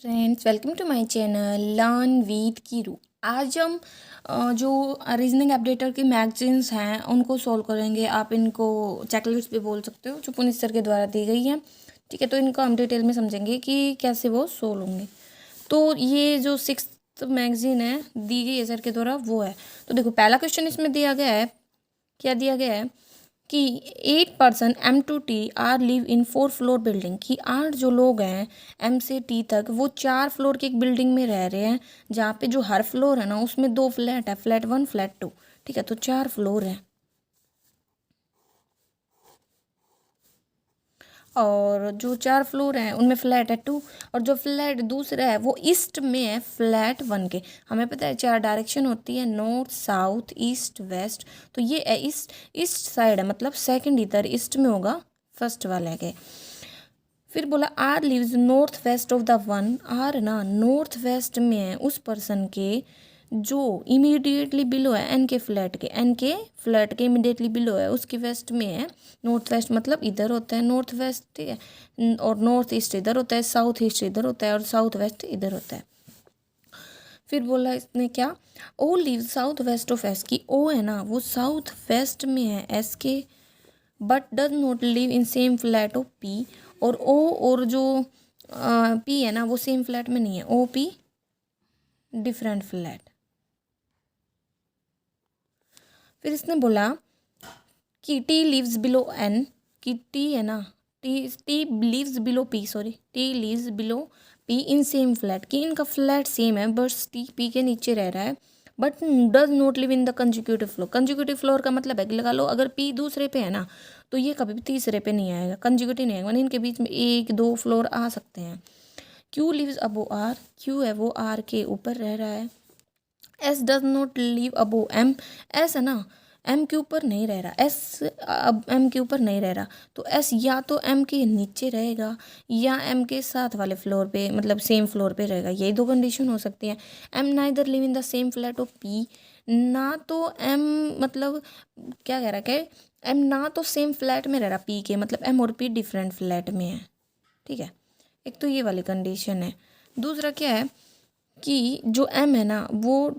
Friends, welcome to my channel learn with Kiru. आज हम जो रीजनिंग अपडेटर की मैगजीन्स हैं उनको सॉल्व करेंगे। आप इनको चेकलिस्ट भी बोल सकते हो, जो पुनीत सर के द्वारा दी गई है। ठीक है, तो इनको हम डिटेल में समझेंगे कि कैसे वो सोल्व होंगे। तो ये जो 6th मैगजीन है दी गई है सर के द्वारा, वो है। तो देखो, पहला क्वेश्चन इसमें दिया गया है, क्या दिया गया है कि 8 person M to T are live in 4 floor building. कि 8 जो लोग हैं M से T तक, वो 4 फ्लोर की एक बिल्डिंग में रह रहे हैं, जहाँ पे जो हर फ्लोर है ना उसमें 2 फ्लैट है, फ्लैट 1 फ्लैट 2। ठीक है, तो 4 फ्लोर है। और जो 4 फ्लोर हैं उनमें फ्लैट है 2, और जो फ्लैट दूसरा है वो ईस्ट में है, फ्लैट 1 के। हमें पता है 4 डायरेक्शन होती है, नॉर्थ साउथ ईस्ट वेस्ट। तो ये है ईस्ट, ईस्ट साइड है, मतलब सेकंड इधर ईस्ट में होगा, फर्स्ट वाले के। फिर बोला R lives north west of the one. R ना नॉर्थ वेस्ट में है उस पर्सन के जो इमीडिएटली बिलो है एन के फ्लैट के इमीडिएटली बिलो है, उसके वेस्ट में है। नॉर्थ वेस्ट मतलब इधर होता है नॉर्थ वेस्ट, ठीक है, और नॉर्थ ईस्ट इधर होता है, साउथ ईस्ट इधर होता है, और साउथ वेस्ट इधर होता है। फिर बोला इसने क्या, O live south west of S. की ओ है ना वो साउथ वेस्ट में है एस के, but does not live in same flat of P. और ओ और जो पी है ना वो सेम फ्लैट में नहीं है, ओ पी डिफरेंट फ्लैट। फिर इसने बोला कि टी लिव्स बिलो एन। कि टी है ना, T T lives below P, sorry, T lives below P in same flat. कि इनका फ्लैट सेम है, बस टी पी के नीचे रह रहा है, but does not live in the consecutive floor. Consecutive floor का मतलब है कि लगा लो अगर पी दूसरे पे है ना, तो ये कभी भी तीसरे पे नहीं आएगा, कंजिक्यूटिव नहीं आएगा, मतलब इनके बीच में 1 2 फ्लोर आ सकते हैं। Q lives above R. Q है वो आर के ऊपर रह रहा है। S does not live above M. S है ना एम के ऊपर नहीं रह रहा, एस अब एम के ऊपर नहीं रह रहा, तो एस या तो एम के नीचे रहेगा या एम के साथ वाले फ्लोर पे, मतलब सेम फ्लोर पे रहेगा। यही 2 कंडीशन हो सकती हैं। M neither live in the same flat of P. ना तो एम, मतलब क्या कह रहा है कि एम ना तो सेम फ्लैट में रह रहा पी के, मतलब एम और पी डिफरेंट फ्लैट में है। ठीक है, एक तो ये वाली कंडीशन है। दूसरा क्या है कि जो एम है ना वो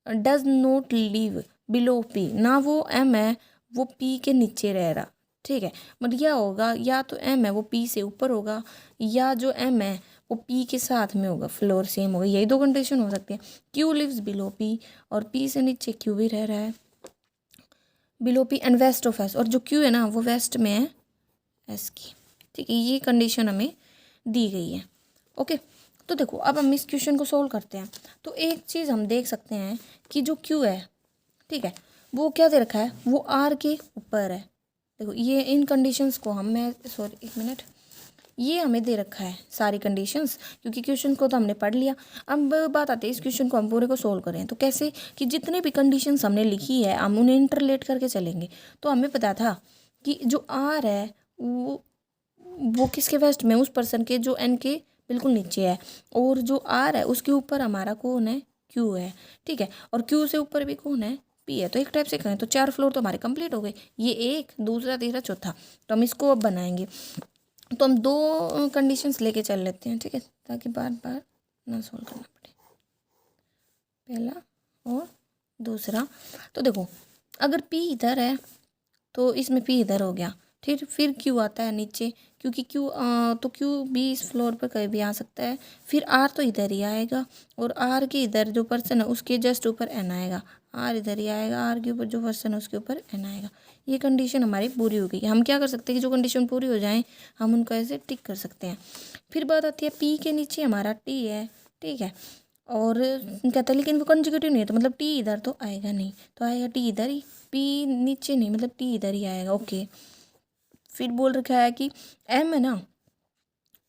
does not live below P. ना वो एम है वो पी के नीचे रह रहा। ठीक है, मतलब यह होगा या तो एम है वो पी से ऊपर होगा, या जो एम है वो पी के साथ में होगा, फ्लोर सेम होगा। यही 2 कंडीशन हो सकती है। क्यू लिव्स बिलो पी, और पी से नीचे क्यू भी रह रहा है, below P and west of S. और जो क्यू है ना वो वेस्ट में है एस की। ठीक है, ये कंडीशन हमें दी गई है। ओके, तो देखो अब हम इस क्वेश्चन को सोल्व करते हैं। तो एक चीज़ हम देख सकते हैं कि जो क्यू है, ठीक है, वो क्या दे रखा है, वो आर के ऊपर है। देखो ये इन कंडीशंस को मैं सॉरी 1 मिनट, ये हमें दे रखा है सारी कंडीशंस, क्योंकि क्वेश्चन को तो हमने पढ़ लिया। अब बात आती है इस क्वेश्चन को हम पूरे को सोल्व करें तो कैसे, कि जितने भी कंडीशंस हमने लिखी है हम उन्हें इंटरलेट करके चलेंगे। तो हमें पता था कि जो आर है वो किसके वेस्ट में, उस पर्सन के जो एन के बिल्कुल नीचे है, और जो आर है उसके ऊपर हमारा कौन है, क्यू है। ठीक है, और क्यू से ऊपर भी कौन है, पी है। तो एक टाइप से करें तो 4 फ्लोर तो हमारे कंप्लीट हो गए, ये एक, दूसरा, तीसरा, चौथा। तो हम इसको अब बनाएंगे। तो हम 2 कंडीशंस लेके चल लेते हैं, ठीक है, ताकि बार बार ना सोल्व करना पड़े, पहला और दूसरा। तो देखो अगर पी इधर है तो इसमें पी इधर हो गया, फिर क्यू आता है नीचे, क्योंकि क्यू तो क्यू भी इस फ्लोर पर कहीं भी आ सकता है। फिर आर तो इधर ही आएगा, और आर के इधर जो पर्सन है उसके जस्ट ऊपर एन आएगा। आर इधर ही आएगा, आर के ऊपर जो पर्सन है उसके ऊपर एन आएगा। ये कंडीशन हमारी पूरी हो गई। हम क्या कर सकते हैं कि जो कंडीशन पूरी हो जाए हम उनको ऐसे टिक कर सकते हैं। फिर बात आती है पी के नीचे हमारा टी है, ठीक है, और कहता है लेकिन वो कंजुगेटिव नहीं है, तो मतलब टी इधर तो आएगा नहीं, तो आएगा टी इधर ही, पी नीचे नहीं, मतलब टी इधर ही आएगा। ओके, फिर बोल रखा है कि एम है ना,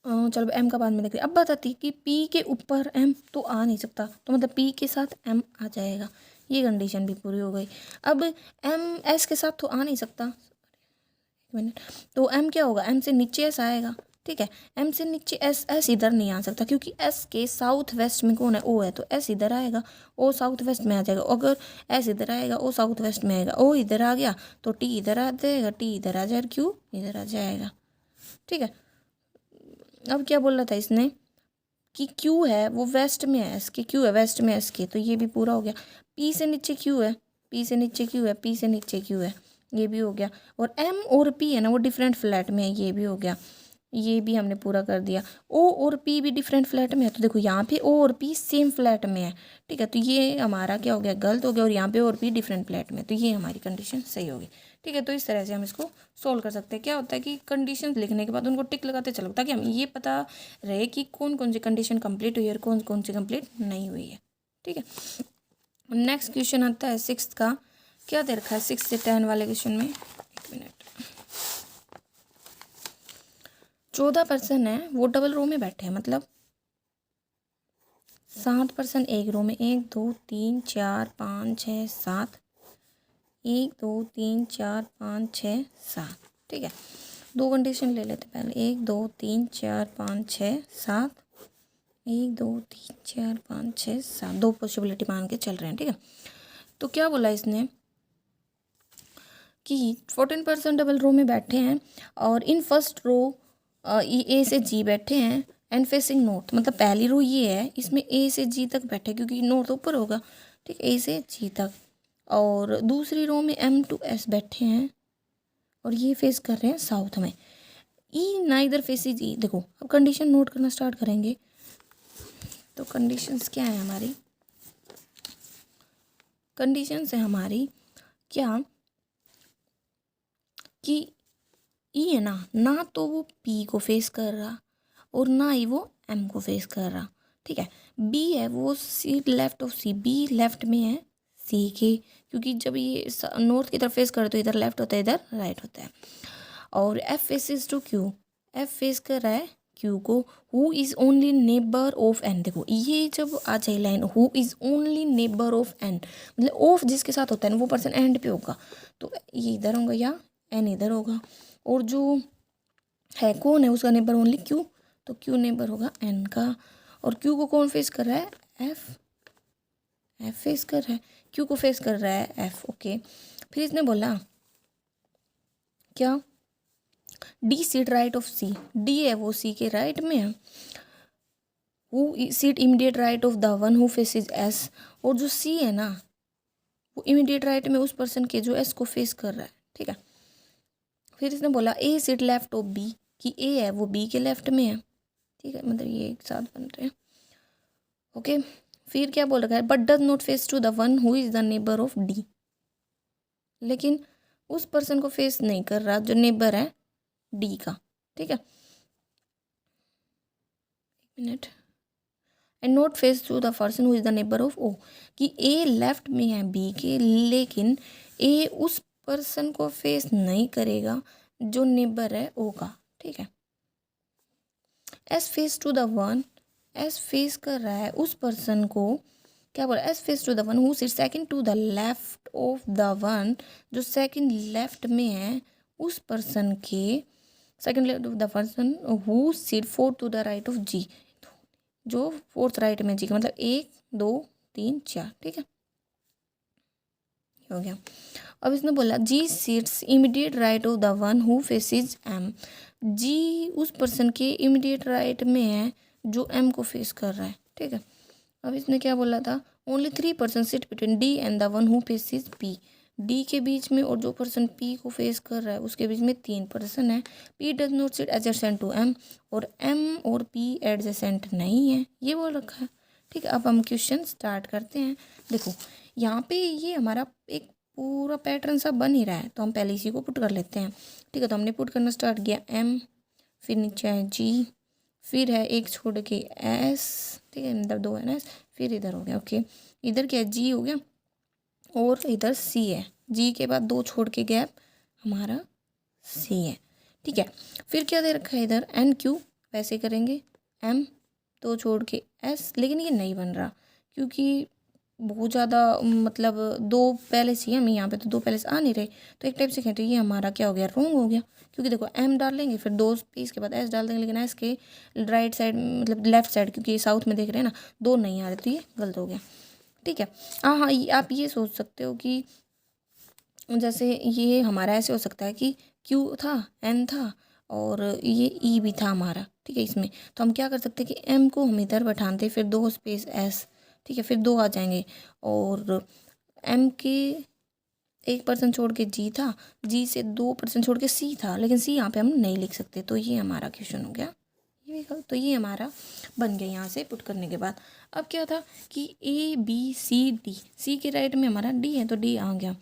चलो एम का बाद में देख रहे। अब बात आती है कि पी के ऊपर एम तो आ नहीं सकता, तो मतलब पी के साथ एम आ जाएगा। ये कंडीशन भी पूरी हो गई। अब एम एस के साथ तो आ नहीं सकता, 1 मिनट, तो एम क्या होगा, एम से नीचे एस आएगा। ठीक है, एम से नीचे एस, एस इधर नहीं आ सकता क्योंकि एस के साउथ वेस्ट में कौन है, ओ है, तो एस इधर आएगा, ओ साउथ वेस्ट में आ जाएगा। अगर एस इधर आएगा ओ साउथ वेस्ट में आएगा, ओ इधर आ गया तो टी इधर आ जाएगा, टी इधर आ जाएगा, क्यू इधर आ जाएगा। ठीक है, अब क्या बोल रहा था इसने कि क्यू है वो वेस्ट में है एस के, क्यू है वेस्ट में एस के, तो ये भी पूरा हो गया। पी से नीचे क्यू है, पी से नीचे क्यू है, पी से नीचे क्यू है, ये भी हो गया। और एम और पी है ना वो डिफरेंट फ्लैट में है, ये भी हो गया, ये भी हमने पूरा कर दिया। ओ और पी भी डिफरेंट फ्लैट में है, तो देखो यहाँ पे ओ और पी सेम फ्लैट में है, ठीक है, तो ये हमारा क्या हो गया, गलत हो गया। और यहाँ पे ओ और पी डिफरेंट फ्लैट में, तो ये हमारी कंडीशन सही होगी, ठीक है। तो इस तरह से हम इसको सोल्व कर सकते हैं। क्या होता है कि कंडीशन लिखने के बाद उनको टिक लगाते चलो, ताकि हम ये पता रहे कि कौन कौन सी कंडीशन कंप्लीट हुई है और कौन कौन सी कंप्लीट नहीं हुई है, ठीक है। नेक्स्ट क्वेश्चन आता है 6th का। क्या दे रखा है 6 से 10 वाले क्वेश्चन में, 1 मिनट। 14 पर्सन है, वो डबल रो में बैठे हैं, मतलब 7 पर्सन एक रो में, 1 2 3 4 5 6 7, 1 2 3 4 5 6 7, ठीक है। दो कंडीशन ले लेते पहले, 1 2 3 4 5 6 7, 1 2 3 4 5 6 7, दो पॉसिबिलिटी मान के चल रहे हैं, ठीक है। तो क्या बोला इसने कि 14% डबल रो में बैठे हैं और इन फर्स्ट रो ए से जी बैठे हैं एंड फेसिंग नॉर्थ, मतलब पहली रो ये है, इसमें ए से जी तक बैठे क्योंकि नॉर्थ ऊपर होगा, ठीक है, ए से जी तक। और दूसरी रो में एम टू एस बैठे हैं और ये फेस कर रहे हैं साउथ में। ई नाइदर फेसिस ई, देखो अब कंडीशन नोट करना स्टार्ट करेंगे। तो कंडीशंस क्या है हमारी, कंडीशंस है हमारी क्या कि ई है ना, ना तो वो पी को फेस कर रहा और ना ही वो एम को फेस कर रहा, ठीक है। बी है वो C left of C, B left में है सी के, क्योंकि जब ये नॉर्थ की तरफ फेस करे तो इधर लेफ्ट होता है इधर राइट होता है। और F faces to Q, F face कर रहा है क्यू को। Who is only neighbour of N, देखो ये जब आ जाए line who is only neighbour of N, मतलब ऑफ जिसके साथ होता है ना वो पर्सन एंड पे होगा, तो ये इधर होगा या एन इधर होगा। और जो है कौन है उसका नेबर ओनली क्यू, तो क्यू नेबर होगा एन का। और क्यू को कौन फेस कर रहा है, एफ, एफ फेस कर रहा है, क्यू को फेस कर रहा है एफ, ओके। फिर इसने बोला क्या, D seat right of C, D है वो सी के राइट में है। Who seat immediate right of the one who faces S, और जो सी है ना वो इमीडिएट राइट में उस पर्सन के जो एस को फेस कर रहा है, ठीक है। फिर इसने बोला ए सीट लेफ्ट ऑफ बी, कि ए है वो बी के लेफ्ट में है, ठीक है, मतलब ये एक साथ बन रहे हैं, ओके। फिर क्या बोल रखा है, but does not face to the one who is the neighbour of D, लेकिन उस पर्सन को फेस नहीं कर रहा जो नेबर है डी का, ठीक है। 1 minute. And not face to the person who is the neighbour of O, कि ए लेफ्ट में है बी के, लेकिन ए उस पर्सन को फेस नहीं करेगा जो नेबर है ओ का, ठीक है। S face to the one, S face कर रहा है उस पर्सन को, क्या बोला, S face to the one who sit second to the left of the one, जो सेकंड लेफ्ट में है उस पर्सन के, second left of the person who sit fourth to the right of G, जो fourth right में जी का, मतलब 1 2 3 4, ठीक है, हो गया। अब इसने बोला G seats immediate right of the one who faces M, G उस पर्सन के इमीडिएट राइट में है जो एम को फेस कर रहा है, ठीक है। अब इसने क्या बोला था, only 3 person sit between D and the one who faces P, D के बीच में और जो पर्सन पी को फेस कर रहा है उसके बीच में 3 पर्सन है। P does not sit adjacent to M, और एम और पी एडजेसेंट नहीं है, ये बोल रखा है, ठीक है। अब हम क्वेश्चन स्टार्ट करते हैं। देखो यहाँ पे ये हमारा एक पूरा पैटर्न सा बन ही रहा है, तो हम पहले इसी को पुट कर लेते हैं, ठीक है। तो हमने पुट करना स्टार्ट किया एम, फिर नीचे है जी, फिर है एक छोड़ के एस, ठीक है, मतलब 2 है ना एस, फिर इधर हो गया, ओके। इधर क्या है जी हो गया और इधर सी है, जी के बाद 2 छोड़ के गैप हमारा सी है, ठीक है। फिर क्या दे रखा है इधर एन क्यू, वैसे करेंगे एम 2 छोड़ के एस, लेकिन ये नहीं बन रहा क्योंकि बहुत ज़्यादा मतलब 2 पहले सी है, हमें यहाँ पे तो 2 पहले से आ नहीं रहे, तो एक टाइप से कहें तो ये हमारा क्या हो गया, रॉन्ग हो गया, क्योंकि देखो एम डाल लेंगे फिर 2 पीस के बाद एस डाल देंगे, लेकिन एस के राइट साइड मतलब लेफ्ट साइड, क्योंकि ये साउथ में देख रहे हैं ना 2 नहीं आ रहे, तो ये गलत हो गया, ठीक है। हाँ हाँ, आप ये सोच सकते हो कि जैसे ये हमारा ऐसे हो सकता है कि क्यू था एन था और ये ई भी था हमारा, ठीक है इसमें। तो हम क्या कर सकते हैं कि एम को हम इधर बैठाते, फिर 2 स्पेस एस, ठीक है, फिर 2 आ जाएंगे। और एम के 1% छोड़ के जी था, जी से 2% छोड़ के सी था, लेकिन सी यहाँ पे हम नहीं लिख सकते, तो ये हमारा क्वेश्चन हो गया। तो ये हमारा बन गया यहाँ से पुट करने के बाद। अब क्या था कि ए बी सी डी, सी के राइट में हमारा डी है तो डी आ गया,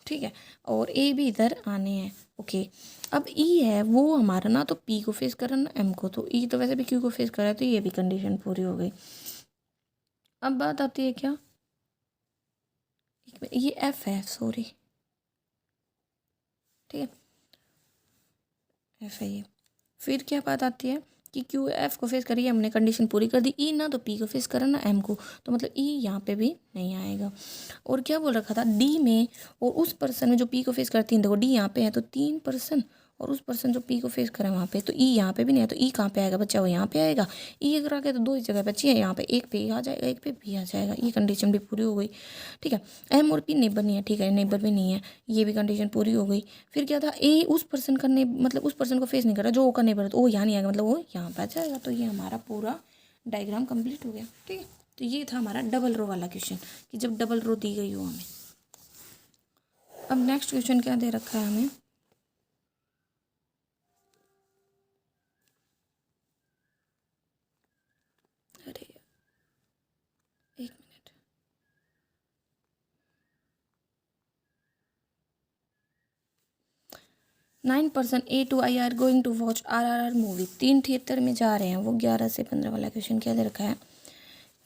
ठीक है, और ए भी इधर आने हैं, ओके। अब ई है वो हमारा ना तो पी को फेस कर रहा ना एम को, तो ई तो वैसे भी क्यू को फेस कर रहा है, तो ये भी कंडीशन पूरी हो गई। अब बात आती है क्या, ये एफ है, सॉरी, ठीक है, एफ है ये। फिर क्या बात आती है कि क्यू एफ को फेस करिए, हमने कंडीशन पूरी कर दी। ई ना तो पी को फेस करा ना एम को, तो मतलब ई यहाँ पे भी नहीं आएगा। और क्या बोल रखा था डी में, और उस पर्सन में जो पी को फेस करती है, देखो डी यहाँ पे है तो 3%, और उस पर्सन जो पी को फेस करा वहाँ पे, तो ई यहाँ पे भी नहीं है, तो ई कहाँ पे आएगा बच्चा, वो यहाँ पे आएगा। ई अगर आ गया तो 2 ही जगह बची है, यहाँ पे एक पे आ जाएगा, एक पे बी आ जाएगा, ये कंडीशन भी पूरी हो गई, ठीक है। एम और पी नेबर नहीं है, ठीक है, नेबर भी नहीं है, ये भी कंडीशन पूरी हो गई। फिर क्या था, ए उस पर्सन का मतलब उस पर्सन को फेस नहीं कर रहा जो ओ का नेबर है, तो वो यहाँ नहीं आएगा, मतलब वो यहाँ पे आ जाएगा। तो ये हमारा पूरा डायग्राम कंप्लीट हो गया, ठीक है। तो ये था हमारा डबल रो वाला क्वेश्चन, कि जब डबल रो दी गई हो हमें। अब नेक्स्ट क्वेश्चन क्या दे रखा है हमें, अरे एक minute, 9% A to I are going to watch RRR movie, 3 theatre में जा रहे हैं वो। 11 से 15 वाला क्वेश्चन क्या दे रखा है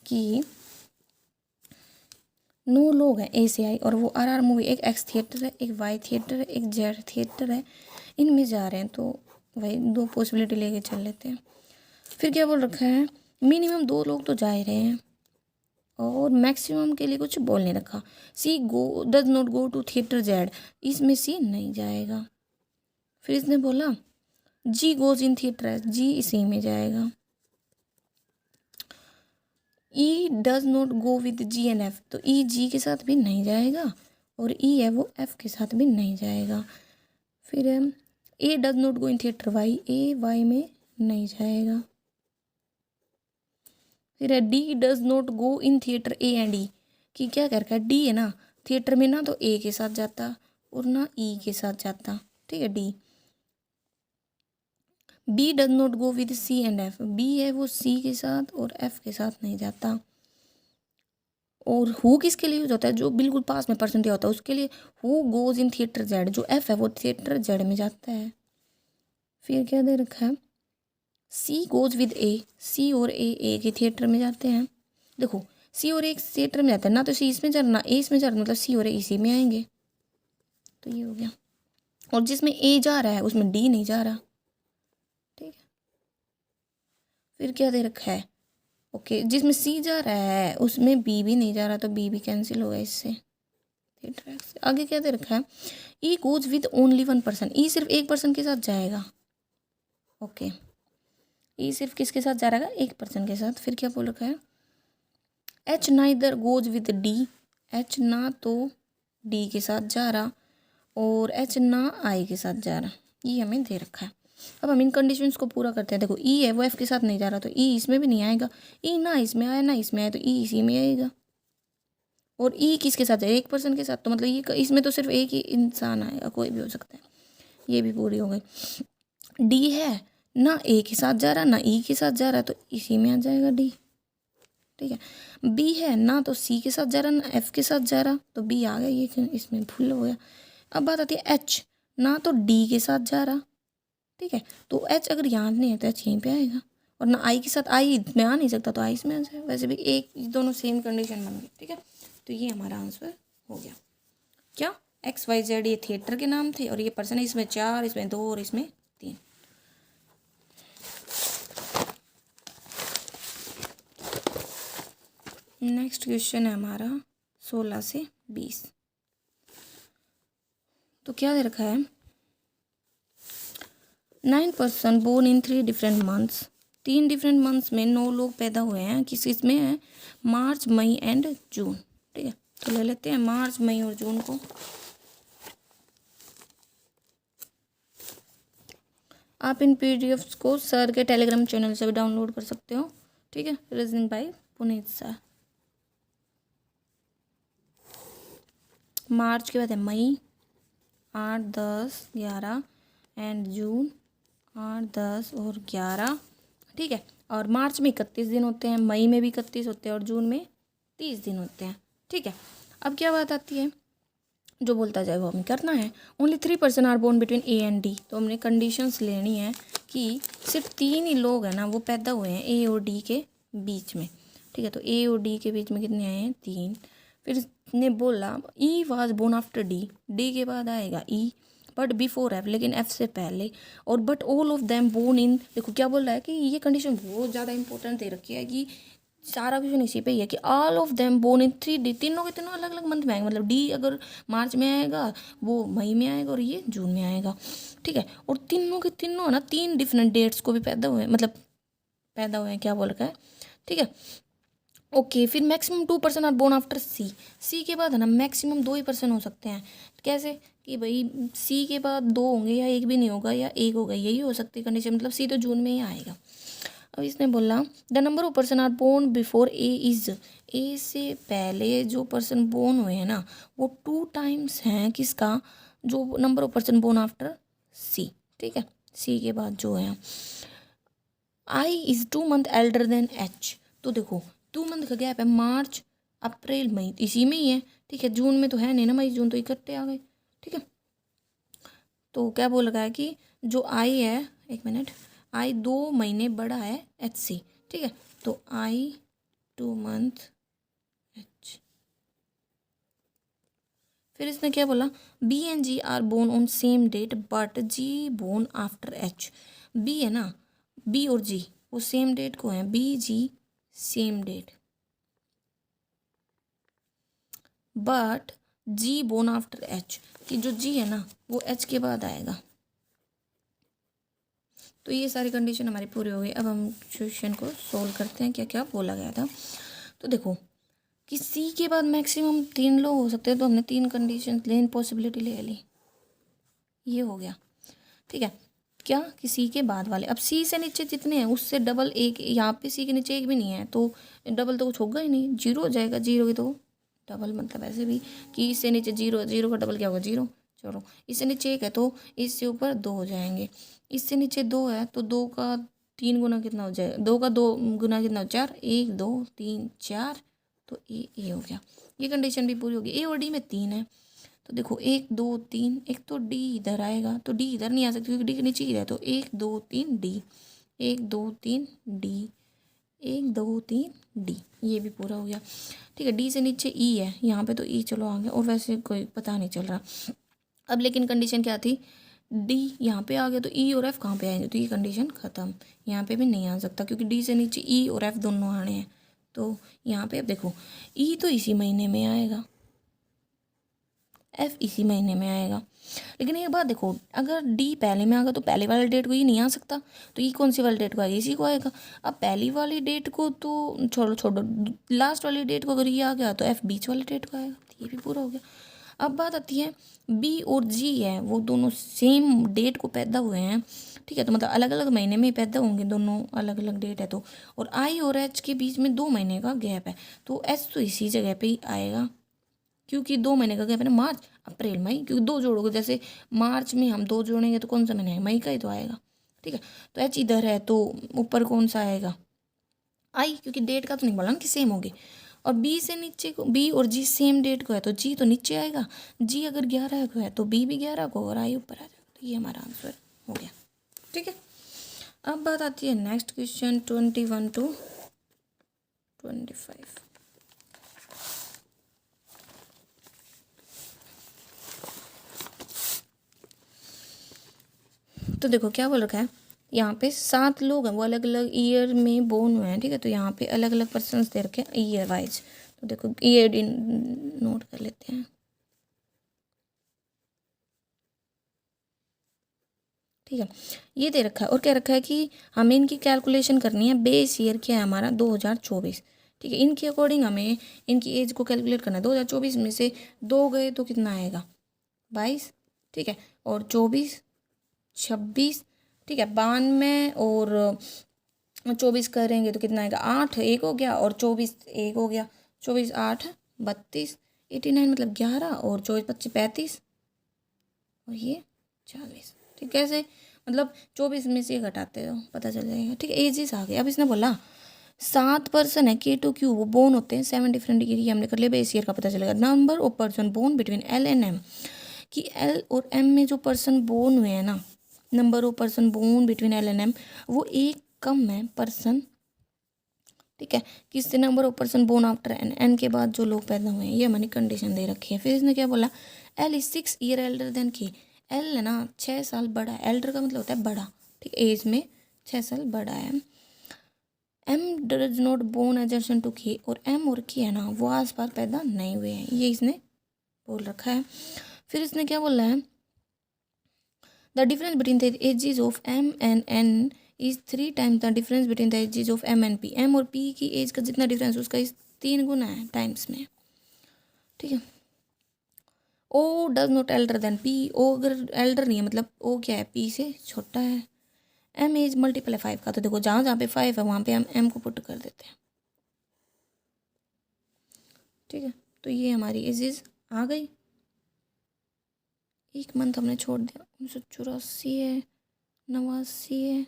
कि 9 लोग हैं ए से आई, और वो RR मूवी, एक एक्स थिएटर है, एक वाई थिएटर है, एक जेड थिएटर है, इनमें जा रहे हैं। तो भाई 2 पॉसिबिलिटी लेके चल लेते हैं। फिर क्या बोल रखा है, मिनिमम 2 लोग तो जा ही रहे हैं, और मैक्सिमम के लिए कुछ बोल नहीं रखा। C does not go to theatre Z, इसमें सी नहीं जाएगा। फिर इसने बोला जी गोज इन थिएटर है, जी इसी में जाएगा। E does not go with G and F, तो ई जी के साथ भी नहीं जाएगा, और ई है वो एफ के साथ भी नहीं जाएगा। फिर A does not go in theatre Y, A Y में नहीं जाएगा। फिर है D does not go in theatre A and E, कि क्या कर रखा है, डी है ना थिएटर में ना तो ए के साथ जाता और ना ई के साथ जाता, ठीक है, D. B does not go with C and F, B है वो सी के साथ और एफ के साथ नहीं जाता। और हु किसके लिए यूज होता है, जो बिल्कुल पास में परसेंट होता है उसके लिए। Who goes in theatre Z, जो एफ है वो थिएटर जेड में जाता है। फिर क्या दे रखा है, सी गोज विद ए, सी और ए के थिएटर में जाते हैं। देखो सी और ए थिएटर में जाते हैं ना, तो सी इसमें जा रहा ना ए इसमें जा रहा, मतलब सी और ए इसी में आएंगे। तो ये हो गया। और जिसमें ए जा रहा है उसमें डी नहीं जा रहा, ठीक है। फिर क्या दे रखा है, ओके, जिसमें सी जा रहा है उसमें बी भी नहीं जा रहा, तो बी भी कैंसिल होगा इससे। आगे क्या दे रखा है, ई गोज विद ओनली 1%, ई सिर्फ 1% के साथ जाएगा, ओके। ई सिर्फ किसके साथ जा रहा है, 1% के साथ। फिर क्या बोल रखा है, H neither goes with D, H ना तो डी के साथ जा रहा और एच ना आई के साथ जा रहा, ये हमें दे रखा है। अब हम इन कंडीशंस को पूरा करते हैं। देखो ई है वो एफ के साथ नहीं जा रहा, तो ई इसमें भी नहीं आएगा, ई ना इसमें आया ना इसमें आया, तो ई इसी में आएगा। और ई किसके साथ है, 1% के साथ, तो मतलब ये इसमें तो सिर्फ एक ही इंसान आएगा, कोई भी हो सकता है। ये भी पूरी हो गई। डी है ना ए के साथ जा रहा ना ई के साथ जा रहा, तो इसी में आ जाएगा डी, ठीक है। बी है ना तो सी के साथ जा रहा ना एफ के साथ जा रहा, तो बी आ गया, ये इसमें भूल हो गया। अब बात आती है एच, ना तो डी के साथ जा रहा, ठीक है, तो एच अगर यहाँ नहीं है तो एच यहीं पे आएगा। और ना आई के साथ, आई में आ नहीं सकता तो आई इसमें आ जाएगा। वैसे भी एक दोनों सेम कंडीशन बन गई, ठीक है। तो ये हमारा आंसर हो गया। क्या XYZ ये थिएटर के नाम थे, और ये पर्सन है, इसमें 4, इसमें 2 और इसमें 3। नेक्स्ट क्वेश्चन है हमारा 16 से 20। तो क्या दे रखा है, 9% born in 3 different months, 3 different months में 9 लोग पैदा हुए हैं। किस इसमें है, मार्च मई एंड जून, ठीक है। तो ले लेते हैं मार्च मई और जून को। आप इन पीडीएफ्स को सर के टेलीग्राम चैनल से भी डाउनलोड कर सकते हो, ठीक है। Reasoning by Puneet sir. मार्च के बाद है मई 8, 10, 11 एंड जून 8, 10 और 11, ठीक है। और मार्च में 31 दिन होते हैं, मई में भी 31 होते हैं और जून में 30 दिन होते हैं, ठीक है। अब क्या बात आती है, जो बोलता जाए वो हमें करना है। Only 3% are born between A and D. तो हमने कंडीशंस लेनी है कि सिर्फ 3 ही लोग हैं ना वो पैदा हुए हैं ए और डी के बीच में, ठीक है। तो ए और डी के बीच में कितने आए हैं, 3। फिर इसने बोला E was born after D, D के बाद आएगा ई बट बिफोर एफ, लेकिन एफ से पहले। और but all of them born in, देखो क्या बोल रहा है कि ये कंडीशन बहुत ज़्यादा इंपॉर्टेंट दे रखी है कि सारा क्वेश्चन इसी पे ही है कि all of them born in 3D, तीनों के तीनों अलग अलग मंथ में आएंगे। मतलब डी अगर मार्च में आएगा, वो मई में आएगा और ये जून में आएगा, ठीक है। और तीनों के तीनों ना 3 डिफरेंट डेट्स को भी पैदा हुए, मतलब पैदा हुए हैं, क्या बोल रखा है, ठीक है। ओके, फिर मैक्सिमम 2% आर बोर्न आफ्टर सी। सी के बाद है ना मैक्सिमम 2% हो सकते हैं। कैसे कि भाई सी के बाद 2 होंगे या एक भी नहीं होगा या एक होगा, यही हो सकती है कंडीशन। मतलब सी तो जून में ही आएगा। अब इसने बोला the number of person are born before A is, A से पहले जो पर्सन बोर्न हुए हैं ना वो 2 टाइम्स हैं किसका, जो number of person born after C, ठीक है। सी के बाद जो है I is 2 month elder than H. तो देखो 2 मंथ का गैप है, मार्च अप्रैल मई इसी में ही है, ठीक है। जून में तो है नहीं ना, मई जून तो इकट्ठे आ गए, ठीक है। तो क्या बोल रहा है कि जो आई है, एक मिनट, आई 2 महीने बड़ा है एच से, ठीक है। तो आई 2 मंथ एच। फिर इसने क्या बोला, B and G are born on same date but G born after H. B है ना, बी और जी वो सेम डेट को है, B G same date, but G born after H, कि जो जी है ना वो एच के बाद आएगा। तो ये सारी कंडीशन हमारी पूरी हो गई। अब हम क्वेश्चन को सोल्व करते हैं, क्या क्या बोला गया था। तो देखो कि सी के बाद मैक्सिमम 3 लोग हो सकते हैं, तो हमने 3 कंडीशन लेन पॉसिबिलिटी ले ली, ये हो गया, ठीक है। क्या कि सी के बाद वाले, अब सी से नीचे जितने हैं उससे डबल एक, यहाँ पे सी के नीचे एक भी नहीं है तो डबल तो कुछ होगा ही नहीं, 0 हो जाएगा, 0 की तो डबल, मतलब ऐसे भी कि इससे नीचे 0, 0 का डबल क्या होगा 0। चलो इससे नीचे 1 है तो इससे ऊपर 2 हो जाएंगे, इससे नीचे 2 है तो 2 का 3 गुना कितना हो जाएगा, 2 का 2 गुना कितना हो 4, 1 2 3 4, तो ये हो गया। ये कंडीशन भी पूरी होगी। ए और डी में 3 है, तो देखो 1 2 3, एक तो डी इधर आएगा तो डी इधर नहीं आ सकती क्योंकि डी के नीचे ही है, तो 1 2 3 डी, 1 2 3 डी, 1 2 3 डी, ये भी पूरा हो गया, ठीक है। डी से नीचे ई है, यहाँ पे तो ई चलो आ गया, और वैसे कोई पता नहीं चल रहा। अब लेकिन कंडीशन क्या थी, डी यहाँ पे आ गया तो ई और एफ कहाँ पे आएंगे, तो ये कंडीशन ख़त्म, यहाँ पे भी नहीं आ सकता क्योंकि डी से नीचे ई और एफ दोनों आने हैं। तो यहाँ पे अब देखो ई तो इसी महीने में आएगा, एफ इसी महीने में आएगा, लेकिन एक बात देखो अगर डी पहले में आएगा तो पहले वाले डेट को ये नहीं आ सकता, तो ये कौन सी वाली डेट को आएगा, इसी को आएगा। अब पहली वाली डेट को तो छोड़ो छोड़ो, लास्ट वाली डेट को अगर ये आ गया तो एफ बीच वाली डेट को आएगा, तो ये भी पूरा हो गया। अब बात आती है बी और जी है वो दोनों सेम डेट को पैदा हुए हैं, ठीक है। तो मतलब अलग अलग महीने में पैदा होंगे, दोनों अलग अलग डेट है तो, और आई और एच के बीच में 2 महीने का गैप है, तो एच तो इसी जगह पे ही आएगा क्योंकि 2 महीने का गैप है ना, मार्च अप्रैल मई, क्योंकि 2 जोड़ोगे, जैसे मार्च में हम 2 जोड़ेंगे तो कौन सा महीना है, मई का ही तो आएगा, ठीक है। तो एच इधर है तो ऊपर कौन सा आएगा, आई, क्योंकि डेट का तो नहीं बोला ना कि सेम होगी। और बी से नीचे को, बी और जी सेम डेट को है तो जी तो नीचे आएगा, जी अगर 11 को है तो बी भी 11 को और आई ऊपर आ जाएगा, तो ये हमारा आंसर हो गया, ठीक है। अब बात आती है नेक्स्ट क्वेश्चन 21 to 25। तो देखो क्या बोल रखा है, यहाँ पे 7 लोग हैं वो अलग अलग ईयर में बोर्न हुए हैं, ठीक है। तो यहाँ पे अलग अलग पर्सन्स दे रखे हैं ईयर वाइज, तो देखो ईयर नोट कर लेते हैं, ठीक है। ये दे रखा है और क्या रखा है कि हमें इनकी कैलकुलेशन करनी है, बेस ईयर क्या है हमारा 2024, ठीक है। इनके अकॉर्डिंग हमें इनकी एज को कैलकुलेट करना है। 2024 में से 2 गए तो कितना आएगा 22, ठीक है। और 24 26 ठीक है, 92 और 24 करेंगे तो कितना आएगा, 8 एक हो गया और 24 एक हो गया, 24 8 32, 89 मतलब 11 और 24 25 35 और ये 40। ठीक, कैसे मतलब 24 में से घटाते हो पता चल जाएगा। ठीक है, एजिस आ गए। अब इसने बोला 7 पर्सन है K2Q, वो बोन होते हैं 7 डिफरेंट डिग्री, हमने कर लिया, बेस ईयर का पता चलेगा। Number of person bone between L and M, कि L और M में जो पर्सन बोन हुए हैं ना, number of person bone between L and M, वो एक कम है पर्सन। ठीक है, किससे, number of person bone after N के बाद जो लोग पैदा हुए हैं, ये हमारी कंडीशन दे रखी है। फिर इसने क्या बोला, L is 6 year elder than K, L है ना 6 साल बड़ा है, एल्डर का मतलब होता है बड़ा। ठीक, एज में 6 साल बड़ा है। M डज नॉट बोर्न एडजर्सन टू K, और M और K है ना वो आस पास पैदा नहीं हुए हैं, ये इसने बोल रखा है। फिर इसने क्या बोला है, the difference between the ages of M and N is 3 times the difference between the ages of M and P, M और P की एज का जितना डिफरेंस उसका इस 3 गुना है टाइम्स में। ठीक है, O does not elder than P, O अगर एल्डर नहीं है मतलब O क्या है, P से छोटा है। M एज मल्टीपल है 5 का, तो देखो जहाँ जहाँ पे 5 है वहाँ पे हम M को पुट कर देते हैं। ठीक है, तो ये हमारी एजेस आ गई। एक मंथ हमने छोड़ दिया, 1984 है, 89 है,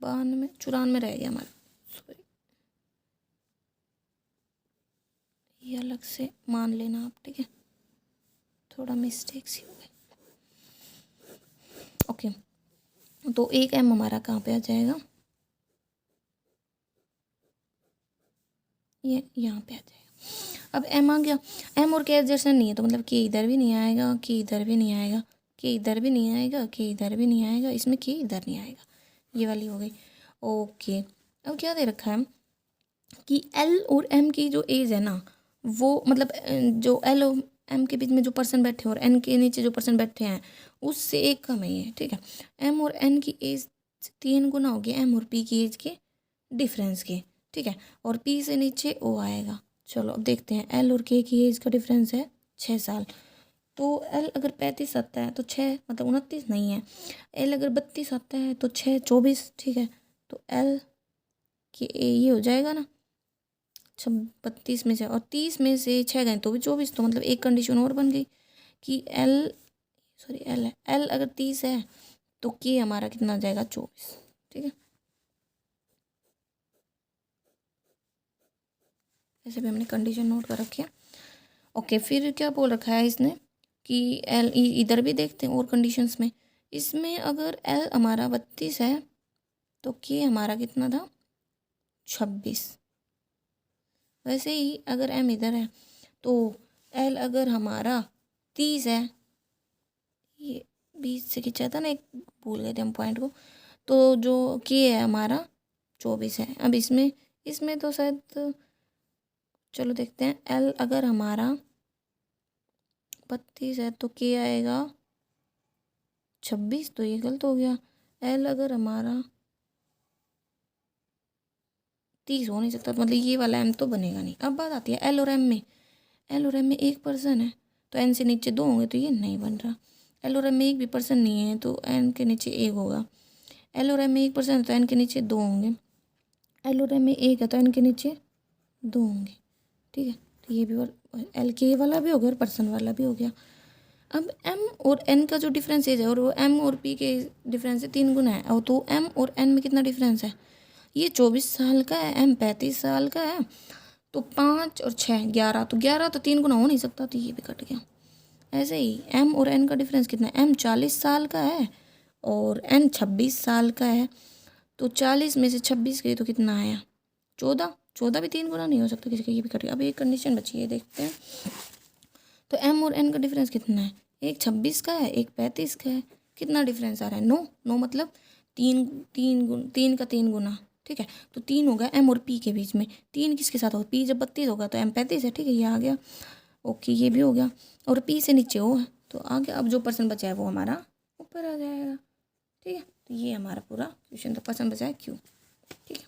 92 94 रह गया हमारा, सॉरी ये अलग से मान लेना आप। ठीक है, थोड़ा मिस्टेक सी हो गई। ओके, तो एक M हमारा कहाँ पे आ जाएगा, ये यहाँ पे आ जाएगा। अब M आ गया, M और K एडजर्सन नहीं है तो मतलब K इधर भी नहीं आएगा, K इधर भी नहीं आएगा, K इधर भी नहीं आएगा, K इधर भी नहीं आएगा, इसमें K इधर नहीं आएगा, ये वाली हो गई। ओके, अब क्या दे रखा है कि L और M की जो एज है ना, वो मतलब जो L और M के बीच में जो पर्सन बैठे हैं और N के नीचे जो पर्सन बैठे हैं उससे एक कम है ये। ठीक है, M और N की एज 3 गुना हो गया M और P की एज के डिफरेंस के। ठीक है, और P से नीचे O आएगा। चलो अब देखते हैं, L और K की एज का डिफरेंस है 6 साल, तो L अगर 35 आता है तो 6 मतलब 29 नहीं है, L अगर 32 आता है तो 6 24। ठीक है, तो L के ये हो जाएगा ना 32 में से, और 30 में से 6 गए तो भी 24, तो मतलब एक कंडीशन और बन गई कि L है, L अगर 30 है तो K हमारा कितना आ जाएगा 24। ठीक है, ऐसे भी हमने कंडीशन नोट कर रखी है। ओके, फिर क्या बोल रखा है इसने कि L इधर भी देखते हैं और कंडीशंस में, इसमें अगर L हमारा 32 है तो K हमारा कितना था 26। वैसे ही अगर M इधर है तो L अगर हमारा 30 है, ये 20 से खींचा था ना एक, भूल गए थे हम पॉइंट को, तो जो K है हमारा 24 है। अब इसमें तो शायद, चलो देखते हैं, L अगर हमारा 32 है तो K आएगा 26, तो ये गलत हो गया। L अगर हमारा 30 हो नहीं सकता, तो मतलब ये वाला M तो बनेगा नहीं। अब बात आती है L और M में, L और M में एक पर्सन है तो N से नीचे 2 होंगे, तो ये नहीं बन रहा। L और M में एक भी पर्सन नहीं है तो N के नीचे 1 होगा। L और M में एक पर्सन है तो N के नीचे 2 होंगे। L और M में 1 है तो N के नीचे 2 होंगे। ठीक है, तो ये भी L के वाला भी हो गया और पर्सन वाला भी हो गया। अब M और N का जो डिफरेंस है और वो M और P के डिफरेंस से 3 गुना है, और तो M और N में कितना डिफरेंस है, ये 24 साल का है, M 35 साल का है, तो 5 और 6 11, तो 11 तो 3 गुना हो नहीं सकता, तो ये भी कट गया। ऐसे ही M और N का डिफरेंस कितना है, M 40 साल का है और N 26 साल का है, तो 40 में से 26 गई तो कितना आया 14, 14 भी 3 गुना नहीं हो सकता किसी का, ये भी कट गया। अब एक कंडीशन बची है, देखते हैं, तो M और N का डिफरेंस कितना है, एक 26 का है एक 35 का है, कितना डिफरेंस आ रहा है 9, 9 मतलब 3 का 3 गुना। ठीक है, तो 3 होगा M और P के बीच में, 3 किसके साथ होगा, P जब 32 होगा तो M 35 है। ठीक है, ये आ गया। ओके, ये भी हो गया, और P से नीचे O है तो आ गया। अब जो पर्सन बचा है वो हमारा ऊपर आ जाएगा। ठीक है, तो ये हमारा पूरा क्वेश्चन था, पर्सन बचा है Q। ठीक है,